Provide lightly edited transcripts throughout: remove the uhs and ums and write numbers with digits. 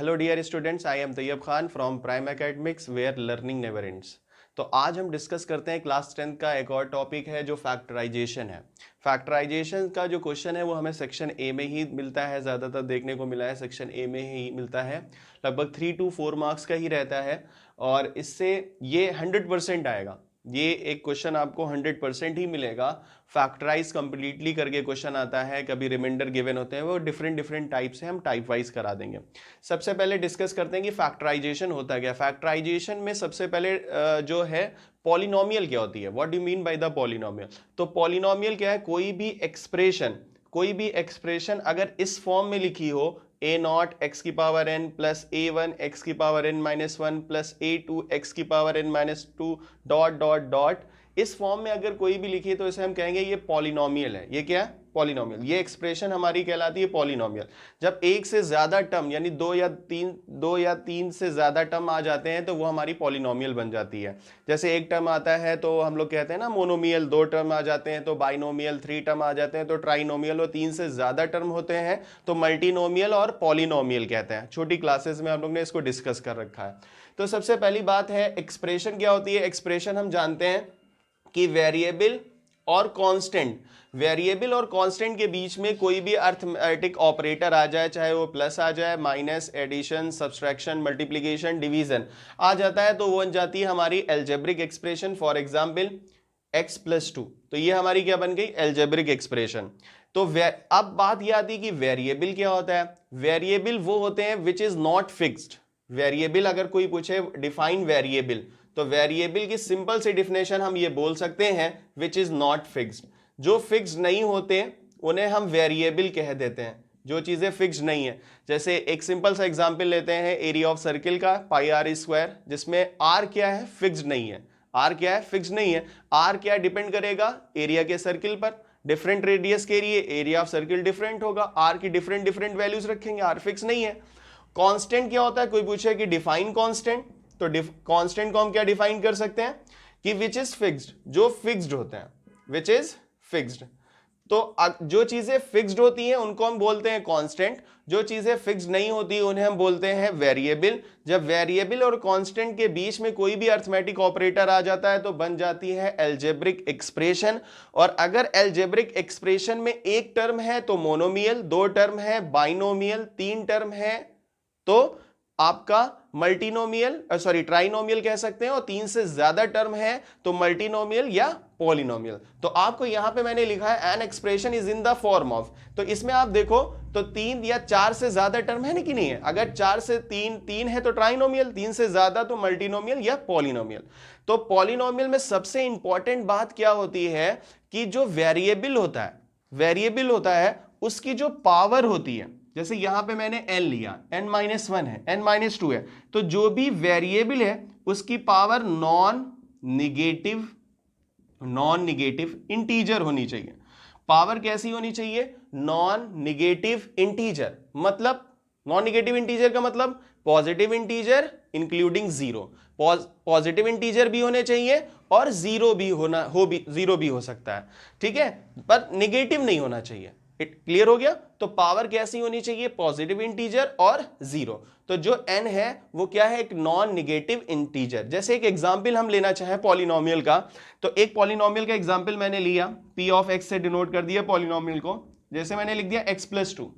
Hello dear students, I am Tayyab Khan from prime academics where learning never ends. तो आज हम discuss करते हैं क्लास 10th का एक और टॉपिक है जो फैक्टराइजेशन है। फैक्टराइजेशन का जो क्वेश्चन है वो हमें सेक्शन ए में ही मिलता है, ज़्यादातर देखने को मिला है सेक्शन ए में ही मिलता है। लगभग 3 to 4 मार्क्स का ही रहता है और इससे ये 100% आएगा। ये एक क्वेश्चन आपको 100% ही मिलेगा। फैक्टराइज कंप्लीटली करके क्वेश्चन आता है, कभी रिमाइंडर गिवन होते हैं, वो डिफरेंट डिफरेंट टाइप से हम टाइप वाइज करा देंगे। सबसे पहले डिस्कस करते हैं कि फैक्टराइजेशन होता क्या। फैक्टराइजेशन में सबसे पहले जो है पॉलिनोमियल क्या होती है, what do mean by the polynomial. तो पॉलिनोमियल क्या है, कोई भी एक्सप्रेशन अगर इस फॉर्म में लिखी हो ए नॉट एक्स की power n plus a one x की power n minus one plus a two x की power n minus two dot dot dot, इस फॉर्म में अगर कोई भी लिखी है तो इसे हम कहेंगे ये पॉलिनोमियल है। ये क्या है, पॉलिनोमियल। ये एक्सप्रेशन हमारी कहलाती है पॉलिनोमियल। जब एक से ज्यादा टर्म यानी दो या तीन से ज्यादा टर्म आ जाते हैं तो वो हमारी पॉलिनोमियल बन जाती है। जैसे एक टर्म आता है तो हम लोग कहते हैं ना मोनोमियल, दो टर्म आ जाते हैं तो बाइनोमियल, 3 टर्म आ जाते हैं तो ट्राइनोमियल, और 3 से ज्यादा टर्म होते हैं तो मल्टीनोमियल और पॉलिनोमियल कहते हैं। छोटी क्लासेस में हम लोग ने इसको डिस्कस कर रखा है। तो सबसे पहली बात है एक्सप्रेशन क्या होती है। एक्सप्रेशन हम जानते हैं कि वेरिएबल और कांस्टेंट के बीच में कोई भी अर्थमेटिक ऑपरेटर आ जाए, चाहे वो प्लस आ जाए, minus, addition, subtraction, multiplication, division आ जाता है तो वो बन जाती है हमारी algebraic expression. For example x plus 2, तो ये हमारी क्या बन गई, एल्जेब्रिक एक्सप्रेशन। तो अब बात ये आती है कि वेरिएबल क्या होता है। वेरिएबल वो होते हैं which is not fixed. Variable अगर कोई पूछे डिफाइन वेरिएबल, तो वेरिएबल की सिंपल सी डिफिनेशन हम ये बोल सकते हैं विच इज नॉट फिक्स्ड। जो फिक्स्ड नहीं होते उन्हें हम वेरिएबल कह देते हैं, जो चीजें फिक्स्ड नहीं है। जैसे एक सिंपल सा एग्जांपल लेते हैं एरिया ऑफ सर्किल का, पाई आर स्क्वायर, जिसमें आर क्या है, फिक्स्ड नहीं है। आर क्या है, फिक्स्ड नहीं है। आर क्या डिपेंड करेगा, एरिया के सर्किल पर। डिफरेंट रेडियस के लिए एरिया ऑफ सर्किल डिफरेंट होगा, आर की डिफरेंट डिफरेंट वैल्यूज रखेंगे, आर फिक्स नहीं है। कांस्टेंट क्या होता है, कोई पूछे कि डिफाइन कांस्टेंट, तो कांस्टेंट को हम क्या डिफाइन कर सकते हैं कि विच इज फिक्स्ड, जो फिक्स्ड होते हैं, विच इज फिक्स्ड। तो जो चीजें फिक्स्ड होती हैं उनको हम बोलते हैं कांस्टेंट, जो चीजें फिक्स्ड नहीं होती उन्हें हम बोलते हैं वेरिएबल। जब वेरिएबल और कांस्टेंट के बीच में कोई भी अर्थमेटिक ऑपरेटर आ जाता है तो बन जाती है एल्जेब्रिक एक्सप्रेशन। और अगर एल्जेब्रिक एक्सप्रेशन में एक टर्म है तो मोनोमियल, दो टर्म है बाइनोमियल, तीन टर्म है तो आपका मल्टीनोमियल, सॉरी ट्राइनोमियल कह सकते हैं, और 3 से ज्यादा टर्म है तो मल्टीनोमियल या पॉलिनोमियल। तो आपको यहां पे मैंने लिखा है an expression is in the form of, तो इसमें आप देखो तो 3 या 4 से ज्यादा टर्म है कि नहीं है। अगर 4 से 3 है तो ट्राइनोमियल, 3 से ज्यादा तो मल्टीनोमियल या पॉलिनोमियल। तो पॉलिनोमियल में सबसे इंपॉर्टेंट बात क्या होती है कि जो वेरिएबल होता है उसकी जो पावर होती है, जैसे यहां पे मैंने n लिया, n माइनस 1 है, n माइनस 2 है, तो जो भी वेरिएबल है उसकी पावर नॉन निगेटिव इंटीजर होनी चाहिए। पावर कैसी होनी चाहिए, नॉन निगेटिव इंटीजर। मतलब नॉन निगेटिव इंटीजर का मतलब positive integer including zero. Positive integer भी होने चाहिए और जीरो भी हो सकता है, ठीक है, पर निगेटिव नहीं होना चाहिए। क्लियर हो गया। तो पावर कैसी होनी चाहिए, पॉजिटिव इंटीजर और जीरो। तो जो n है वो क्या है, एक नॉन निगेटिव इंटीजर। जैसे एक एग्जांपल हम लेना चाहें पॉलिनोमियल का, तो एक पॉलिनोमियल का एग्जांपल मैंने लिया, p ऑफ x से डिनोट कर दिया पॉलिनोमियल को। जैसे मैंने लिख दिया x प्लस 2,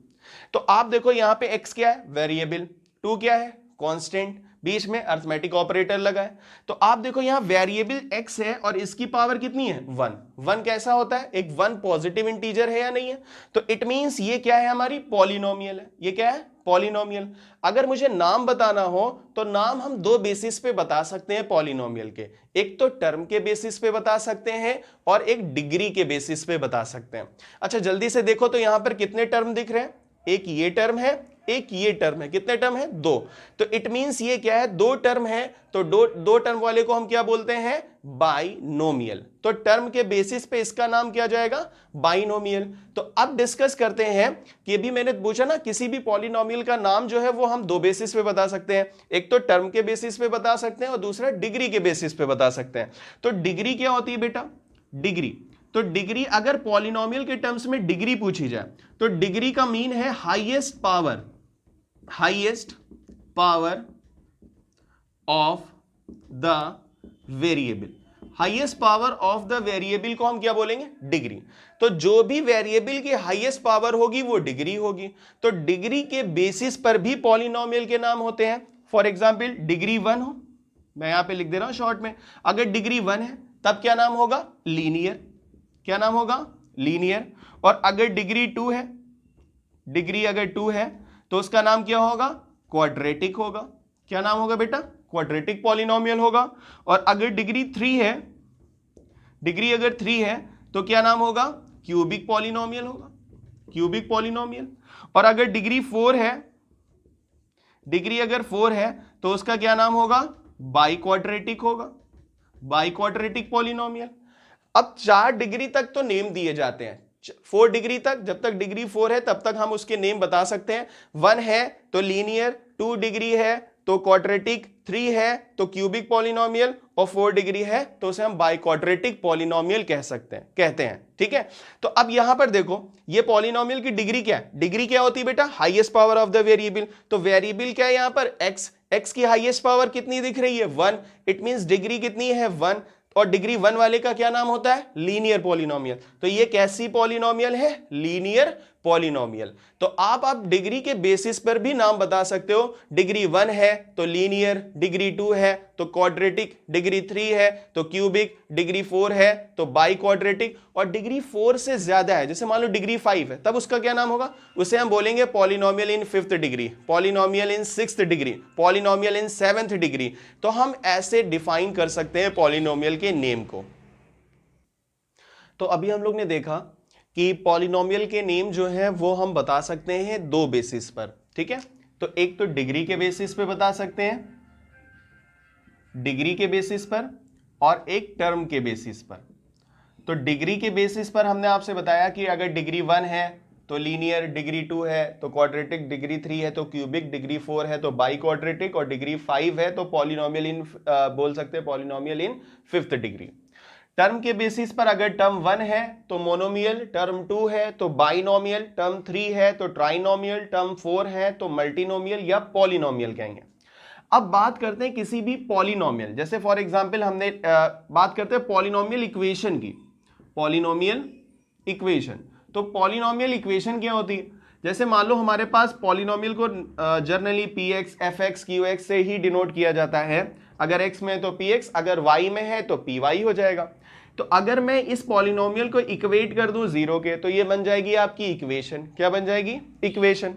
तो आप देखो यहां पे x क्या है, वेरिएबल, 2 क्या है, कांस्टेंट, बीच में अर्थमेटिक ऑपरेटर लगा है। तो आप देखो यहां वेरिएबल x है और इसकी पावर कितनी है, 1। 1 कैसा होता है, एक 1 पॉजिटिव इंटीजर है या नहीं है। तो इट मींस ये क्या है, हमारी पॉलिनोमियल है। ये क्या है, पॉलिनोमियल। अगर मुझे नाम बताना हो तो नाम हम 2 बेसिस पे बता सकते हैं पॉलिनोमियल के, एक तो टर्म के बेसिस पे बता सकते हैं और एक डिग्री के बेसिस पे बता सकते हैं। अच्छा जल्दी से देखो तो यहां पर कितने टर्म दिख रहे हैं, एक ये टर्म है, एक ये टर्म है। कितने टर्म है, 2। तो इट मींस ये क्या है, 2 टर्म है, तो दो टर्म वाले को हम क्या बोलते हैं, बाइनोमियल। तो टर्म के बेसिस पे इसका नाम क्या जाएगा, बाइनोमियल। तो अब डिस्कस करते हैं कि अभी मैंने पूछा ना, किसी भी पॉलिनोमियल का नाम जो है वो हम 2 बेसिस पे बता सकते हैं, एक तो टर्म के बेसिस पे बता सकते हैं और दूसरा डिग्री के बेसिस पे बता सकते हैं। तो डिग्री क्या होती है बेटा, डिग्री, तो डिग्री अगर पॉलिनोमियल के टर्म्स में डिग्री पूछी जाए तो डिग्री का मीन है highest power of the variable. Highest power of the variable को हम क्या बोलेंगे? डिग्री। तो जो भी वेरिएबल की हाईएस्ट पावर होगी वो डिग्री होगी। तो डिग्री के बेसिस पर भी पॉलिनोमियल के नाम होते हैं। फॉर एग्जाम्पल डिग्री 1 हो, मैं यहां पे लिख दे रहा हूं शॉर्ट में, अगर डिग्री 1 है तब क्या नाम होगा? लीनियर। क्या नाम होगा? लीनियर। और अगर डिग्री 2 है, डिग्री अगर 2 है तो उसका नाम क्या होगा? क्वाड्रेटिक होगा। क्या नाम होगा बेटा? क्वाड्रेटिक पॉलिनोमियल होगा। और अगर डिग्री 3 है, डिग्री अगर 3 है तो क्या नाम होगा? क्यूबिक पॉलिनोमियल होगा, क्यूबिक पॉलिनोमियल। और अगर डिग्री 4 है, डिग्री अगर 4 है तो उसका क्या नाम होगा? बाई क्वाड्रेटिक होगा, बाई क्वाड्रेटिक पॉलिनोमियल। अब 4 डिग्री तक तो नेम दिए जाते हैं, 4 डिग्री तक, जब तक डिग्री 4 है तब तक हम उसके नेम बता सकते हैं। 1 है तो लीनियर, 2 डिग्री है तो क्वाड्रेटिक, 3 है तो क्यूबिक पॉलिनोमियल, और 4 डिग्री है तो उसे हम बाई क्वाड्रेटिक पॉलिनोमियल कहते हैं। ठीक है। तो अब यहां पर देखो, ये पॉलिनोमियल की डिग्री क्या है? डिग्री क्या होती है बेटा? Highest power of the variable. तो वेरिएबल क्या है यहां पर? एक्स की हाईएस्ट पावर कितनी दिख रही है? 1। इट मींस डिग्री कितनी है? 1। और डिग्री 1 वाले का क्या नाम होता है? Linear polynomial. तो ये कैसी पॉलिनोमियल है? Linear polynomial. तो आप डिग्री के बेसिस पर भी नाम बता सकते हो। डिग्री 1 है तो लीनियर, डिग्री 2 है तो क्वाड्रेटिक, डिग्री 3 है तो क्यूबिक, डिग्री 4 है तो बाई क्वाड्रेटिक, और डिग्री 4 से ज्यादा है, जैसे मान लो डिग्री 5 है, तब उसका क्या नाम होगा? उसे हम बोलेंगे पॉलिनोमियल इन 5th डिग्री, पॉलिनोमियल इन 6th डिग्री, पॉलिनोमियल इन 7th डिग्री। तो हम ऐसे डिफाइन कर सकते हैं पॉलिनोमियल के नेम को। तो अभी हम लोग ने देखा कि पॉलिनोमियल के नेम जो है वो हम बता सकते हैं 2 बेसिस पर। ठीक है। तो एक तो डिग्री के बेसिस पे बता सकते हैं, डिग्री के बेसिस पर, और एक टर्म के बेसिस पर। तो डिग्री के बेसिस पर हमने आपसे बताया कि अगर डिग्री 1 है तो लीनियर, डिग्री 2 है तो क्वाड्रेटिक, डिग्री 3 है तो क्यूबिक, डिग्री 4 है तो बाई क्वाड्रेटिक, और डिग्री 5 है तो पॉलिनोमियल इन बोल सकते हैं पॉलिनोमियल इन 5th डिग्री। टर्म के बेसिस पर अगर टर्म 1 है तो मोनोमियल, टर्म 2 है तो बाइनोमियल, टर्म 3 है तो ट्राइनोमियल, टर्म 4 है तो मल्टीनोमियल या पॉलिनोमियल कहेंगे। अब बात करते हैं किसी भी पॉलिनोमियल, जैसे फॉर एग्जांपल हमने बात करते हैं पॉलिनोमियल इक्वेशन की। पॉलिनोमियल इक्वेशन, तो पॉलिनोमियल इक्वेशन क्या होती है? जैसे मान लो हमारे पास पॉलिनोमियल को जनरली px, fx, qx से ही डिनोट किया जाता है। अगर x में है तो px, अगर y में है तो py हो जाएगा। तो अगर मैं इस पॉलिनोमियल को इक्वेट कर दूं 0 के, तो ये बन जाएगी आपकी इक्वेशन। क्या बन जाएगी? इक्वेशन।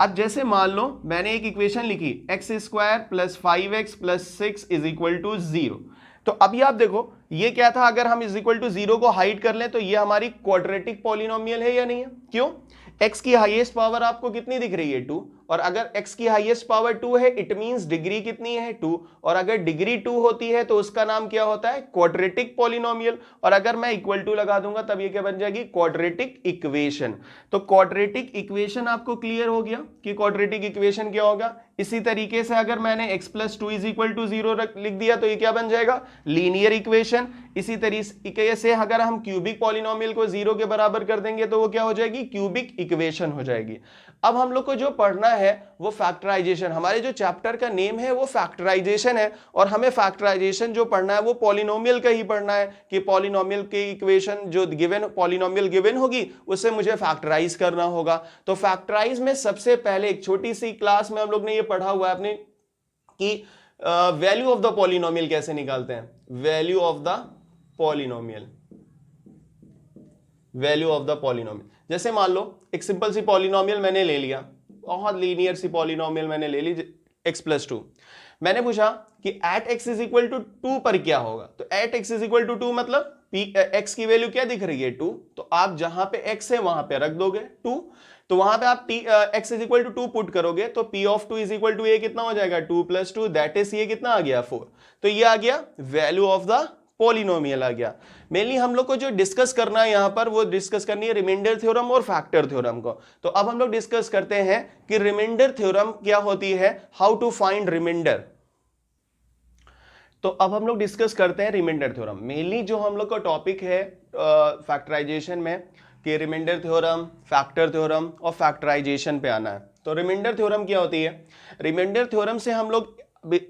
अब जैसे मान लो मैंने एक इक्वेशन लिखी, x² + 5x + 6 = 0। तो अभी आप देखो ये क्या था? अगर हम =0 को हाइड कर लें तो ये हमारी क्वाड्रेटिक पॉलिनोमियल है या नहीं है? क्यों? x की हाईएस्ट पावर आपको कितनी दिख रही है? 2। और अगर x की हाईएस्ट पावर 2 है, इट मींस डिग्री कितनी है? 2। और अगर डिग्री 2 होती है तो उसका नाम क्या होता है? Quadratic polynomial. और अगर मैं == लगा दूंगा तब ये क्या बन जाएगी? Quadratic equation. तो क्वाड्रेटिक इक्वेशन आपको क्लियर हो गया कि क्वाड्रेटिक इक्वेशन क्या होगा। इसी तरीके से अगर मैंने x + 2 = 0 लिख दिया तो ये क्या बन जाएगा? Linear equation. इसी तरीके से अगर हम क्यूबिक पॉलिनोमियल को 0 के बराबर कर देंगे तो वो क्या हो जाएगी? क्यूबिक इक्वेशन हो जाएगी। अब हम लोग को जो पढ़ना है वो फैक्टराइजेशन, हमारे जो चैप्टर का नेम है वो फैक्टराइजेशन है, और हमें फैक्टराइजेशन जो पढ़ना है वो पॉलिनोमियल का ही पढ़ना है कि पॉलिनोमियल की इक्वेशन जो गिवन, पॉलिनोमियल गिवन होगी उसे मुझे फैक्टराइज करना होगा। तो फैक्टराइज में सबसे पहले एक छोटी सी क्लास में हम लोग ने ये पढ़ा हुआ है अपने कि वैल्यू ऑफ द पॉलिनोमियल कैसे निकालते हैं। Value of the polynomial, value of the polynomial. जैसे मान लो एक सिंपल सी पॉलिनोमियल मैंने ले लिया, बहुत लीनियर सी पॉलिनोमियल मैंने ले ली, x + 2। मैंने पूछा कि एट x = 2 पर क्या होगा। तो एट x = 2 मतलब x की वैल्यू क्या दिख रही है? 2। तो आप जहां पे x है वहां पे रख दोगे 2। तो वहां पे आप x = 2 पुट करोगे तो p of 2 = ये कितना हो जाएगा? 2 + 2, दैट इज ये कितना आ गया? 4। तो ये आ गया वैल्यू ऑफ द पॉलिनोमियल आ गया। मेनली हम लोग को जो डिस्कस करना है यहां पर वो डिस्कस करनी है रिमाइंडर थ्योरम और फैक्टर थ्योरम को। तो अब हम लोग डिस्कस करते हैं कि रिमाइंडर थ्योरम क्या होती है, हाउ टू फाइंड रिमाइंडर। तो अब हम लोग डिस्कस करते हैं रिमाइंडर थ्योरम। मेनली जो हम लोग का टॉपिक है फैक्टराइजेशन में कि रिमाइंडर थ्योरम, फैक्टर थ्योरम और फैक्टराइजेशन पे आना है। तो रिमाइंडर थ्योरम क्या होती है? रिमाइंडर थ्योरम से हम लोग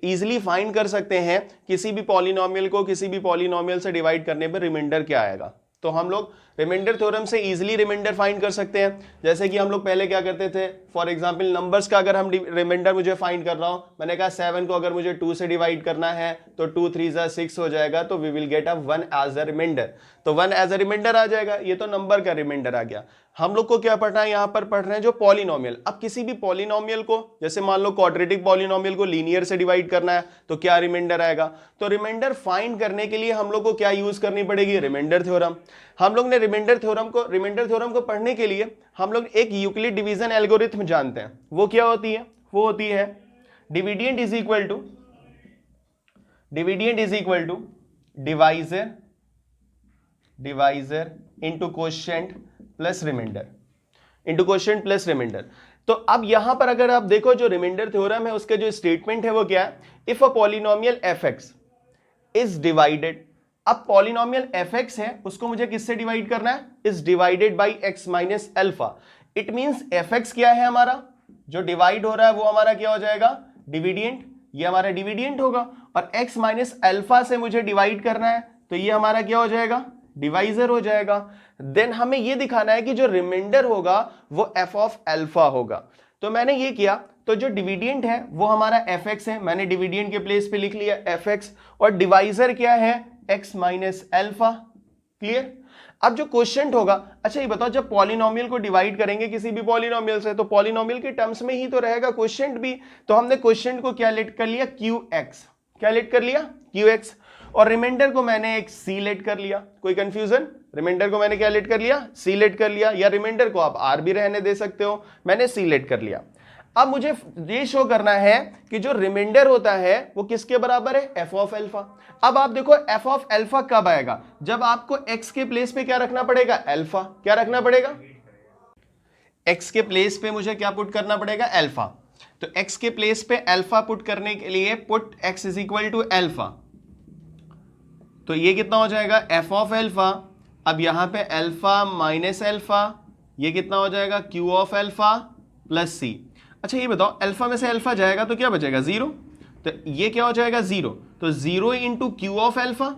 इजीली फाइंड कर सकते हैं किसी भी पॉलिनोमियल को किसी भी पॉलिनोमियल से डिवाइड करने पर रिमाइंडर क्या आएगा। तो हम लोग रिमाइंडर थ्योरम से इजीली रिमाइंडर फाइंड कर सकते हैं। जैसे कि हम लोग पहले क्या करते थे, फॉर एग्जांपल नंबर्स का अगर हम रिमाइंडर मुझे फाइंड कर रहा हूं, मैंने कहा 7 को अगर मुझे 2 से डिवाइड करना है तो 2 3 6 हो जाएगा, तो we will get a 1 as a remainder. तो 1 एज अ रिमाइंडर आ जाएगा, ये तो नंबर का रिमाइंडर आ गया। हम लोग को क्या पढ़ना है, यहां पर पढ़ रहे हैं जो पॉलिनोमियल। अब किसी भी पॉलिनोमियल को, जैसे मान लो क्वाड्रेटिक पॉलिनोमियल को लीनियर से डिवाइड करना है तो क्या रिमाइंडर आएगा? तो रिमाइंडर फाइंड करने के लिए हम लोग को क्या यूज करनी पड़ेगी? Remainder theorem. हम लोग ने रिमाइंडर थ्योरम को पढ़ने के लिए हम लोग एक यूक्लिड डिवीजन एल्गोरिथम जानते हैं। वो क्या होती है? वो होती है dividend is equal to divisor into quotient plus remainder. तो अब यहां पर अगर आप देखो जो रिमाइंडर थ्योरम है उसके जो स्टेटमेंट है वो क्या है? If a polynomial fx is divided, अब पॉलिनोमियल fx है उसको मुझे किससे डिवाइड करना है? Is divided by x minus alpha. It means fx क्या है हमारा, जो डिवाइड हो रहा है वो हमारा क्या हो जाएगा? डिविडेंड। ये हमारा डिविडेंड होगा, और x माइनस अल्फा से मुझे डिवाइड करना है तो ये हमारा क्या हो जाएगा? डिवाइजर हो जाएगा। देन हमें ये दिखाना है कि जो रिमाइंडर होगा वो f ऑफ अल्फा होगा। तो मैंने ये किया, तो जो डिविडेंड है वो हमारा fx है, मैंने डिविडेंड के प्लेस पे लिख लिया fx, और डिवाइजर क्या है? x minus alpha. क्लियर? अब जो क्वोशिएंट होगा, अच्छा ये बताओ, जब पॉलिनोमियल को डिवाइड करेंगे किसी भी पॉलिनोमियल से तो पॉलिनोमियल के टर्म्स में ही तो रहेगा क्वोशिएंट भी। तो हमने क्वोशिएंट को क्या लेट कर लिया? qx। क्या लेट कर लिया? qx। और रिमाइंडर को मैंने एक c लेट कर लिया। कोई कंफ्यूजन? रिमाइंडर को मैंने क्या लेट कर लिया? c लेट कर लिया, या रिमाइंडर को आप r भी रहने दे सकते हो, मैंने c लेट कर लिया। अब मुझे ये शो करना है कि जो रिमाइंडर होता है वो किसके बराबर है? f of alpha. अब आप देखो f ऑफ अल्फा कब आएगा? जब आपको x के प्लेस पे क्या रखना पड़ेगा? अल्फा। क्या रखना पड़ेगा? x के प्लेस पे मुझे क्या पुट करना पड़ेगा? अल्फा। तो x के प्लेस पे अल्फा पुट करने के लिए put x is equal to alpha, तो ये कितना हो जाएगा? f of alpha. अब यहां पे अल्फा माइनस अल्फा, ये कितना हो जाएगा? q of alpha plus c। अच्छा ये बताओ, अल्फा में से अल्फा जाएगा तो क्या बचेगा? 0। तो ये क्या हो जाएगा? 0। तो 0 into Q of alpha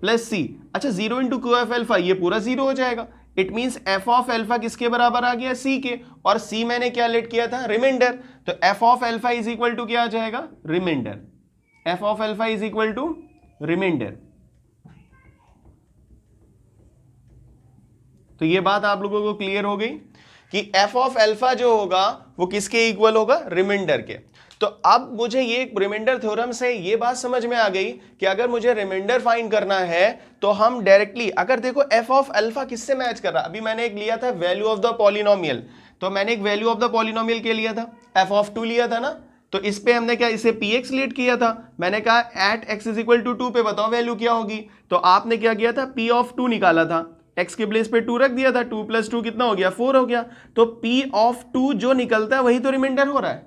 plus c। अच्छा 0 इंटू क्यू ऑफ अल्फा, ये पूरा 0 हो जाएगा। It means f of alpha किसके बराबर आ गया? c के, और c मैंने क्या लेट किया था? रिमाइंडर। तो f of alpha is equal to क्या आ जाएगा? Remainder. f of alpha is equal to remainder. तो ये बात आप लोगों को क्लियर हो गई कि f ऑफ अल्फा जो होगा वो किसके इक्वल होगा? रिमाइंडर के। तो अब मुझे ये रिमाइंडर थ्योरम से ये बात समझ में आ गई कि अगर मुझे रिमाइंडर फाइंड करना है तो हम डायरेक्टली, अगर देखो f ऑफ अल्फा किससे मैच कर रहा, अभी मैंने एक लिया था वैल्यू ऑफ द पॉलिनोमियल, तो मैंने एक वैल्यू ऑफ द पॉलिनोमियल के लिया था, f ऑफ 2 लिया था ना, तो इस पे हमने क्या, इसे px लेट किया था। मैंने कहा at x is equal to 2 पे बताओ वैल्यू क्या होगी, तो आपने क्या किया था? p ऑफ 2 निकाला था, x के प्लेस पे 2 रख दिया था, 2 प्लस 2 कितना हो गया? 4 हो गया। तो p ऑफ 2 जो निकलता है वही तो रिमाइंडर हो रहा है।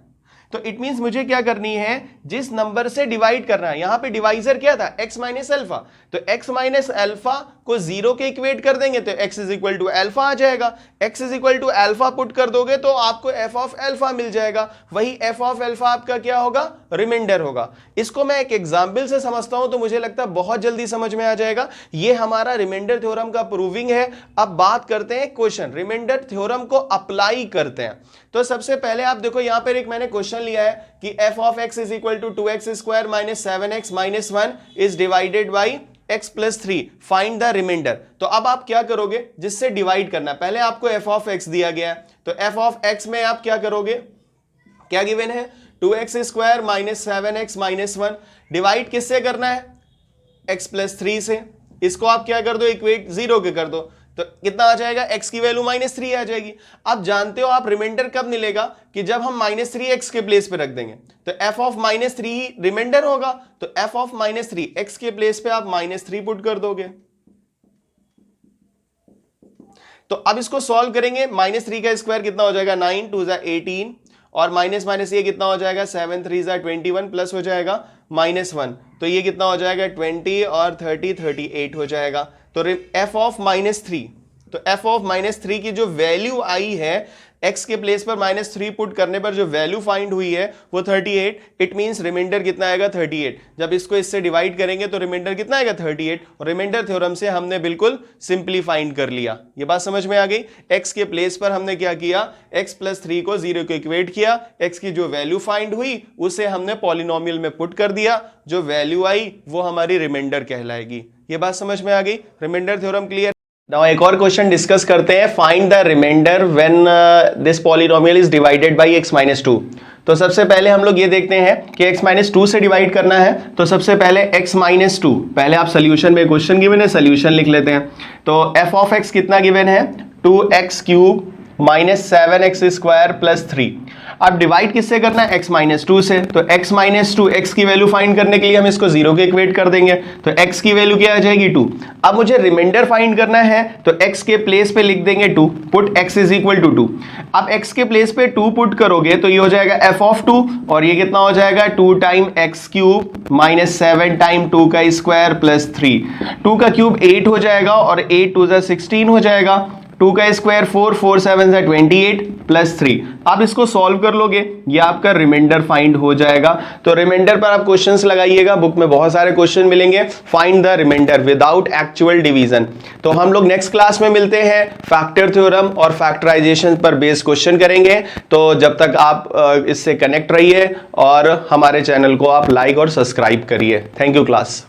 तो इट मींस मुझे क्या करनी है? जिस नंबर से डिवाइड करना है, यहां पे डिवाइजर क्या था? x minus alpha. तो x माइनस अल्फा को 0 के इक्वेट कर देंगे तो x is equal to alpha आ जाएगा। x is equal to alpha put कर दोगे तो आपको f ऑफ अल्फा मिल जाएगा। वही f ऑफ अल्फा आपका क्या होगा? रिमाइंडर होगा। इसको मैं एक एग्जाम्पल से समझता हूं तो मुझे लगता है बहुत जल्दी समझ में आ जाएगा। ये हमारा रिमाइंडर थ्योरम का प्रूविंग है। अब बात करते हैं क्वेश्चन, रिमाइंडर थ्योरम को अप्लाई करते हैं। तो सबसे पहले आप देखो यहां पर एक मैंने क्वेश्चन लिया है कि f of x is equal to 2x square minus 7x minus 1 is divided by x plus 3, find the remainder. तो अब आप क्या करोगे? जिससे डिवाइड करना है, पहले आपको f ऑफ x दिया गया है तो f ऑफ x में आप क्या करोगे? क्या गिवन है? 2x square minus 7x minus 1, divide किससे करना है? x प्लस 3 से। इसको आप क्या कर दो? इक्वेट 0 के कर दो, तो कितना आ जाएगा? x की वैल्यू माइनस 3 आ जाएगी। अब जानते हो आप रिमाइंडर कब मिलेगा? कि जब हम माइनस 3 x के प्लेस पे रख देंगे तो f ऑफ माइनस 3 ही रिमाइंडर होगा। तो f ऑफ माइनस 3 x के प्लेस पे आप माइनस 3 पुट कर दोगे। तो अब इसको सॉल्व करेंगे, माइनस 3 का स्क्वायर कितना हो जाएगा? 9 2 18, और माइनस माइनस ये कितना हो जाएगा? 7 3 21, प्लस हो जाएगा माइनस 1, तो ये कितना हो जाएगा? 20 और 30 38 हो जाएगा। तो f ऑफ माइनस 3, तो f ऑफ माइनस 3 की जो वैल्यू आई है x के प्लेस पर -3 पुट करने पर जो वैल्यू फाइंड हुई है वो 38, इट मींस रिमाइंडर कितना आएगा 38। जब इसको इससे डिवाइड करेंगे तो रिमाइंडर कितना आएगा 38, और रिमाइंडर थ्योरम से हमने बिल्कुल सिंपली फाइंड कर लिया। ये बात समझ में आ गई। x के प्लेस पर हमने क्या किया, x + 3 को 0 को इक्वेट किया, x की जो वैल्यू फाइंड हुई उसे हमने पॉलिनोमियल में पुट कर दिया, जो वैल्यू आई वो हमारी रिमाइंडर कहलाएगी। ये बात समझ में आ गई। Remainder theorem clear. नाउ एक और क्वेश्चन डिस्कस करते हैं, find the remainder when this polynomial is divided by x - 2। तो सबसे पहले हम लोग ये देखते हैं कि x - 2 से डिवाइड करना है। तो सबसे पहले x - 2, पहले आप सोल्यूशन में क्वेश्चन गिवन है, सोल्यूशन लिख लेते हैं। तो f ऑफ x कितना गिवन है, 2x³ - 7x² + 3। अब डिवाइड किससे करना है, x - 2 से। तो x - 2, x की वैल्यू फाइंड करने के लिए हम इसको 0 के इक्वेट कर देंगे, तो x की वैल्यू क्या आ जाएगी 2। अब मुझे रिमाइंडर फाइंड करना है, तो x के प्लेस पे लिख देंगे 2, पुट x = 2। अब x के प्लेस पे 2 पुट करोगे तो ये हो जाएगा f ऑफ 2, और ये कितना हो जाएगा 2 टाइम x³ - 7 टाइम 2 का स्क्वायर + 3। 2 का क्यूब 8 हो जाएगा, और 8 2 16 हो जाएगा, 2 का स्क्वायर 4, 4 7 28 + 3। आप इसको सॉल्व कर लोगे, ये आपका रिमाइंडर फाइंड हो जाएगा। तो रिमाइंडर पर आप क्वेश्चंस लगाइएगा, बुक में बहुत सारे क्वेश्चन मिलेंगे। Find the remainder without actual division. तो हम लोग नेक्स्ट क्लास में मिलते हैं, फैक्टर थ्योरम और फैक्टराइजेशन पर बेस्ड क्वेश्चन करेंगे। तो जब तक आप इससे कनेक्ट रहिए और हमारे चैनल को आप लाइक और सब्सक्राइब करिए। Thank you class.